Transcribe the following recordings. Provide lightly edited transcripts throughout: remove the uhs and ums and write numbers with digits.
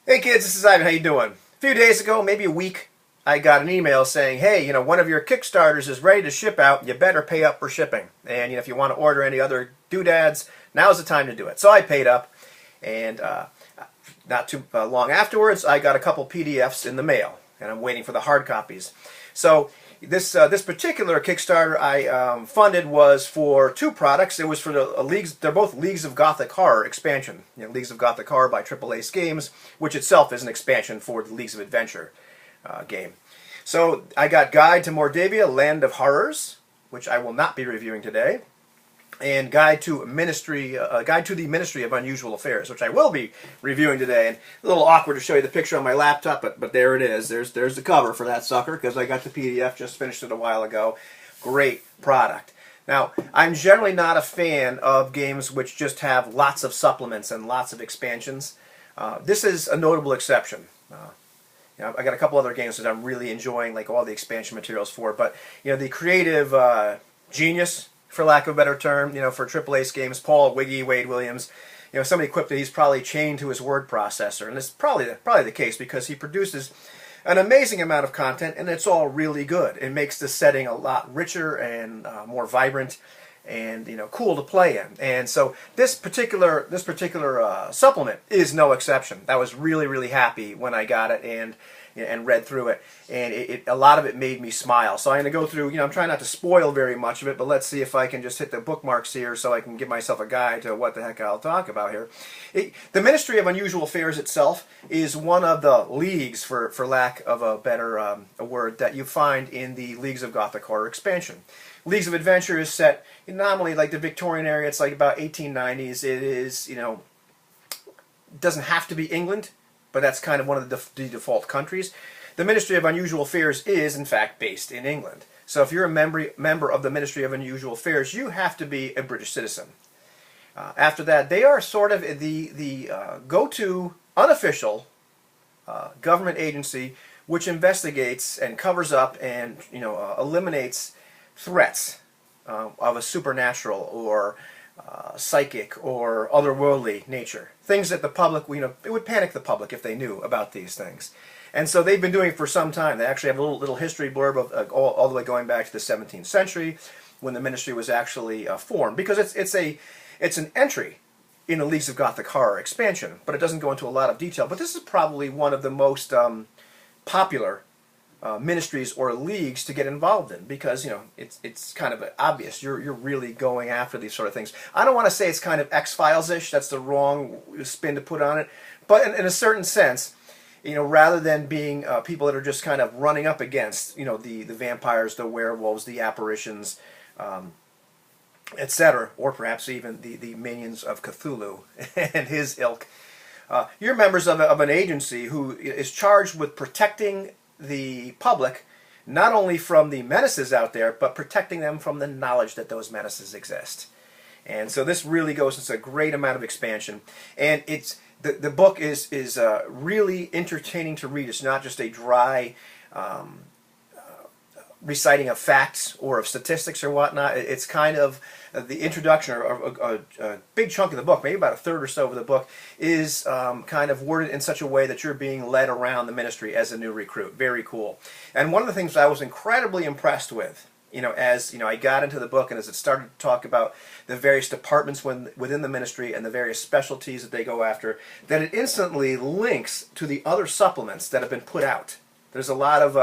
Hey kids, this is Ivan. How you doing? A few days ago, maybe a week, I got an email saying, "Hey, one of your Kickstarters is ready to ship out. You better pay up for shipping. And if you want to order any other doodads, now's the time to do it." So I paid up, and not too long afterwards, I got a couple PDFs in the mail, and I'm waiting for the hard copies. So this particular Kickstarter I funded was for two products. It was for the Leagues. They're both Leagues of Gothic Horror expansion. Leagues of Gothic Horror by Triple Ace Games, which itself is an expansion for the Leagues of Adventure game. So I got Guide to Mordavia, Land of Horrors, which I will not be reviewing today, and Guide to the Ministry of Unusual Affairs, which I will be reviewing today. And a little awkward to show you the picture on my laptop, but there it is. There's the cover for that sucker, because I got the PDF, just finished it a while ago. Great product. Now, I'm generally not a fan of games which just have lots of supplements and lots of expansions. This is a notable exception. I got a couple other games that I'm really enjoying, like all the expansion materials for. But the creative genius, for lack of a better term, for Triple Ace Games, Paul Wade Williams, somebody quipped that he's probably chained to his word processor, and it's probably the case, because he produces an amazing amount of content, and it's all really good. It makes the setting a lot richer and more vibrant, and cool to play in. And so this particular supplement is no exception. I was really happy when I got it and read through it, and a lot of it made me smile. So I'm going to go through, I'm trying not to spoil very much of it, but let's see if I can just hit the bookmarks here so I can give myself a guide to what the heck I'll talk about here. The Ministry of Unusual Affairs itself is one of the leagues, for lack of a better a word, that you find in the Leagues of Gothic Horror expansion. Leagues of Adventure is set in nominally like the Victorian area. It's like about 1890s. It is, doesn't have to be England, but that's kind of one of the default countries. The Ministry of Unusual Affairs is, in fact, based in England. So if you're a member of the Ministry of Unusual Affairs, you have to be a British citizen. After that, they are sort of the go-to unofficial government agency which investigates and covers up and eliminates threats of a supernatural or psychic or otherworldly nature. Things that the public, it would panic the public if they knew about these things. And so they've been doing it for some time. They actually have a little history blurb of all the way going back to the 17th century, when the ministry was actually formed. Because it's an entry in the Leagues of Gothic Horror expansion, but it doesn't go into a lot of detail. But this is probably one of the most popular ministries or leagues to get involved in, because it's kind of obvious you're really going after these sort of things. I don't want to say it's kind of X-Files-ish. That's the wrong spin to put on it. But in a certain sense, rather than being people that are just kind of running up against the vampires, the werewolves, the apparitions, etc., or perhaps even the minions of Cthulhu and his ilk. You're members of an agency who is charged with protecting the public, not only from the menaces out there, but protecting them from the knowledge that those menaces exist. And so this really goes into a great amount of expansion, and the book is really entertaining to read. It's not just a dry reciting of facts or of statistics or whatnot. It's kind of the introduction, or a big chunk of the book, maybe about a third or so of the book, is kind of worded in such a way that you're being led around the ministry as a new recruit. Very cool. And one of the things I was incredibly impressed with, as I got into the book and as it started to talk about the various departments within the ministry and the various specialties that they go after, that it instantly links to the other supplements that have been put out. There's a lot of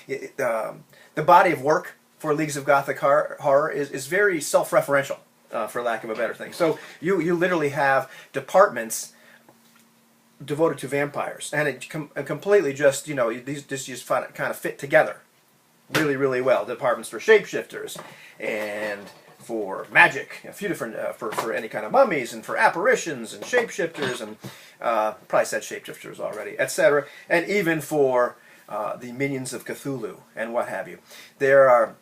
the body of work for Leagues of Gothic Horror is very self-referential, for lack of a better thing. So you literally have departments devoted to vampires, and it completely just these just kind of fit together really well. Departments for shapeshifters and for magic, a few different for any kind of mummies, and for apparitions and shapeshifters, and probably said shapeshifters already, etc., and even for the minions of Cthulhu and what have you. There are,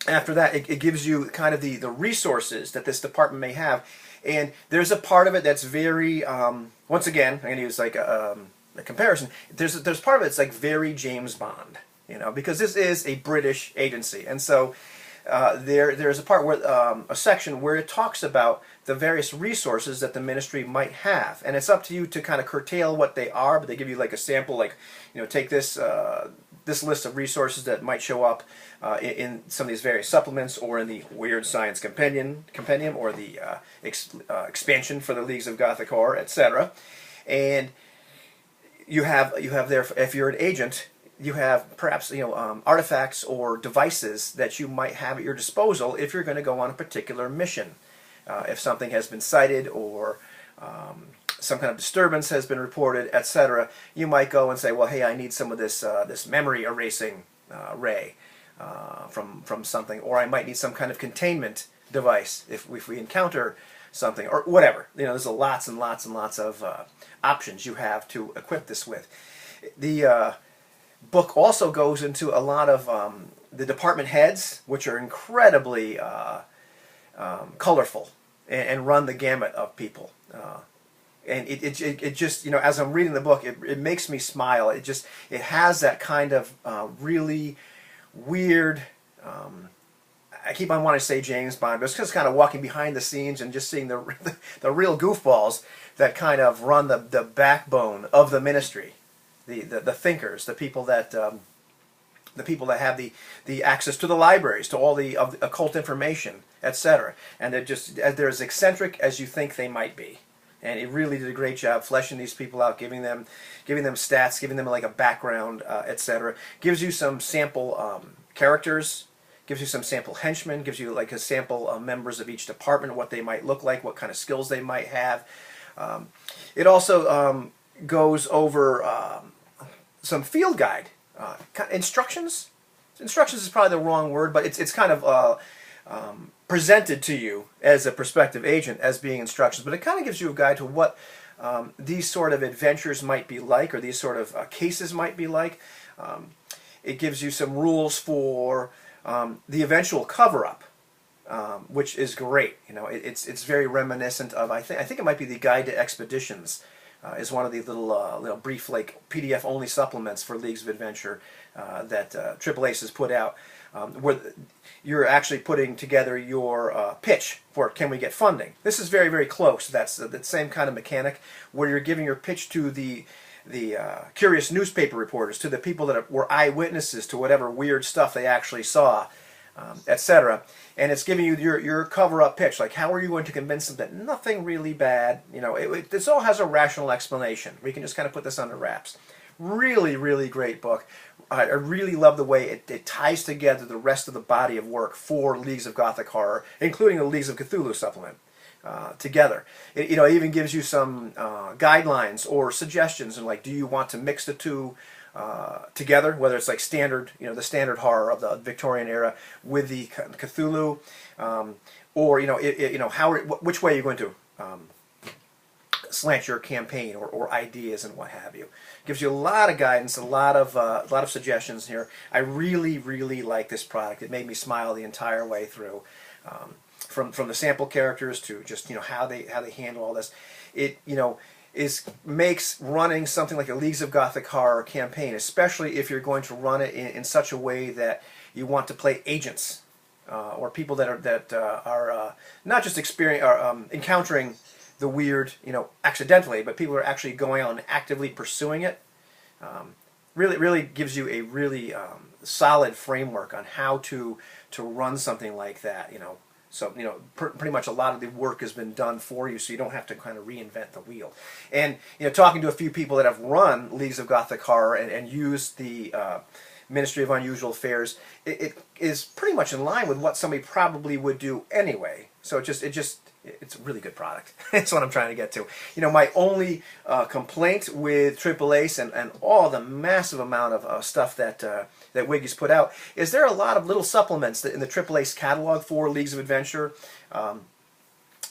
after that, it gives you kind of the resources that this department may have, and there's a part of it that's very, once again, I'm going to use like a comparison. There's part of it that's like very James Bond, because this is a British agency, and so there's a part where a section where it talks about the various resources that the ministry might have, and it's up to you to kind of curtail what they are. But they give you like a sample, like, take this this list of resources that might show up in some of these various supplements, or in the Weird Science Compendium, or the expansion for the Leagues of Gothic Horror, etc. And you have there, if you're an agent, you have perhaps artifacts or devices that you might have at your disposal if you're going to go on a particular mission. If something has been cited, or some kind of disturbance has been reported, etc., you might go and say, well, hey, I need some of this this memory erasing ray from something, or I might need some kind of containment device if we encounter something, or whatever. There's lots and lots and lots of options you have to equip this with. The book also goes into a lot of the department heads, which are incredibly colorful and run the gamut of people. And it just, as I'm reading the book, it makes me smile. It has that kind of really weird, I keep on wanting to say James Bond, but it's just kind of walking behind the scenes and just seeing the real goofballs that kind of run the backbone of the ministry, the thinkers, the people that have the access to the libraries, to all the occult information, etc. And they're as eccentric as you think they might be. And it really did a great job fleshing these people out, giving them stats, giving them like a background, etc. Gives you some sample characters, gives you some sample henchmen, gives you like a sample members of each department, what they might look like, what kind of skills they might have. It also goes over some field guide instructions. Instructions is probably the wrong word, but it's kind of presented to you as a prospective agent as being instructions, but it kind of gives you a guide to what these sort of adventures might be like, or these sort of cases might be like. It gives you some rules for the eventual cover-up, which is great. It's very reminiscent of, I think it might be the Guide to Expeditions, is one of the little brief, like, PDF-only supplements for Leagues of Adventure that Triple Ace has put out, where you're actually putting together your pitch for can we get funding. This is very, very close. That's the same kind of mechanic, where you're giving your pitch to the curious newspaper reporters, to the people that were eyewitnesses to whatever weird stuff they actually saw, etc. And it's giving you your cover-up pitch, like how are you going to convince them that nothing really bad, this all has a rational explanation. We can just kind of put this under wraps. Really, really great book. I really love the way it ties together the rest of the body of work for Leagues of Gothic Horror, including the Leagues of Cthulhu supplement, together. It even gives you some guidelines or suggestions, and like, do you want to mix the two together, whether it's like standard, the standard horror of the Victorian era with the Cthulhu, or which way you're going to slant your campaign or ideas and what have you. Gives you a lot of guidance, a lot of suggestions here. I really, really like this product. It made me smile the entire way through, from the sample characters to just how they handle all this. It makes running something like a Leagues of Gothic Horror campaign, especially if you're going to run it in such a way that you want to play agents or people that are not just encountering the weird, accidentally, but people are actually going out and actively pursuing it. Really gives you a really solid framework on how to run something like that. So pretty much a lot of the work has been done for you, so you don't have to kind of reinvent the wheel. And talking to a few people that have run Leagues of Gothic Horror and used the Ministry of Unusual Affairs, it is pretty much in line with what somebody probably would do anyway. So it's a really good product. That's what I'm trying to get to. My only complaint with Triple Ace and all the massive amount of stuff that Wiggy's put out is there are a lot of little supplements in the Triple Ace catalog for Leagues of Adventure,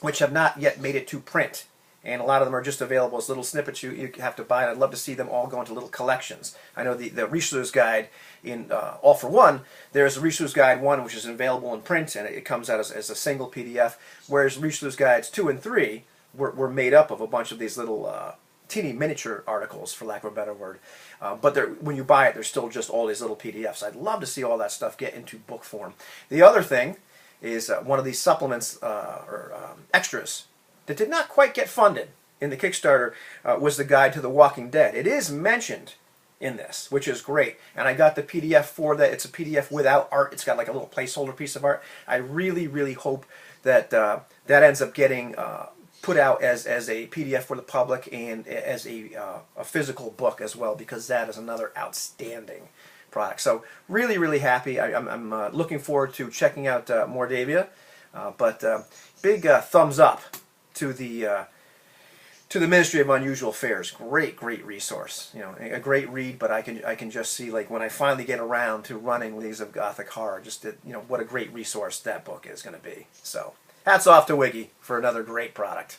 which have not yet made it to print. And a lot of them are just available as little snippets you have to buy, and I'd love to see them all go into little collections. I know the Richelieu's Guide in All for One, there's a Richelieu's Guide 1 which is available in print, and it comes out as a single PDF, whereas Richelieu's Guides 2 and 3 were made up of a bunch of these little teeny miniature articles, for lack of a better word. But when you buy it, there's still just all these little PDFs. I'd love to see all that stuff get into book form. The other thing is one of these supplements or extras that did not quite get funded in the Kickstarter was the Guide to the Walking Dead. It is mentioned in this, which is great. And I got the PDF for that. It's a PDF without art. It's got like a little placeholder piece of art. I really, really hope that that ends up getting put out as a PDF for the public and as a physical book as well, because that is another outstanding product. So really, really happy. I'm looking forward to checking out Mordavia. But big thumbs up to the Ministry of Unusual Affairs. Great resource. You know, a great read. But I can just see, like, when I finally get around to running Leagues of Gothic Horror, just that, you know, what a great resource that book is going to be. So hats off to Wiggy for another great product.